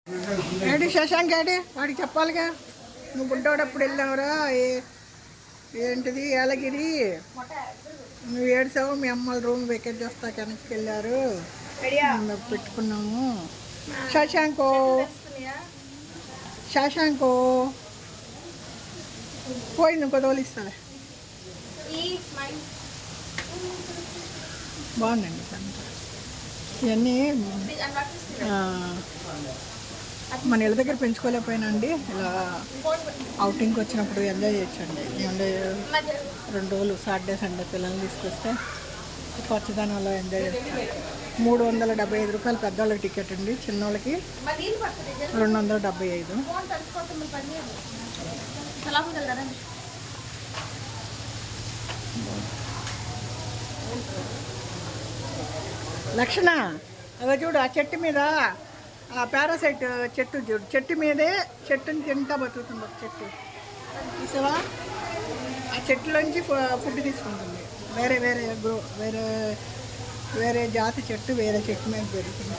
AD Shashank AD వాడికి చెప్పాలిగా నువ్వు గుడ్డోడప్పుడు వెళ్ళావురా ఏంటిది ఏలగిరి నువ్వు ఏడ్చావు మీ అమ్మ రూమ్ వెకేట్ చేస్తా వెనక్కి వెళ్ళారు పెట్టుకున్నాము శశాంకో శశాంకో పోయింది ఇంకో తోలిస్తాలే బాగుందండి ఇవన్నీ మన ఇళ్ళ దగ్గర పెంచుకోలేకపోయినా అండి ఇలా అవుటింగ్కి వచ్చినప్పుడు ఎంజాయ్ చేయొచ్చండి ఏమంటే 2 రోజులు సాటర్డే సండే పిల్లల్ని తీసుకొస్తే పచ్చదనంలో ఎంజాయ్ చేస్తారు. 375 రూపాయలు పెద్దవాళ్ళకి టికెట్ అండి, చిన్నోళ్ళకి 275. లక్షణ అవి చూడు ఆ చెట్టు మీద ఆ పారాసైట్ చెట్టు చూడు, చెట్టు మీదే చెట్టుని తింటా బతుకుతుంది ఒక చెట్టు చూసావా. ఆ చెట్టులోంచి ఫుడ్ తీసుకుంటుంది. వేరే వేరే వేరే వేరే జాతి చెట్టు వేరే చెట్టు మీద పెరుగుతుంది.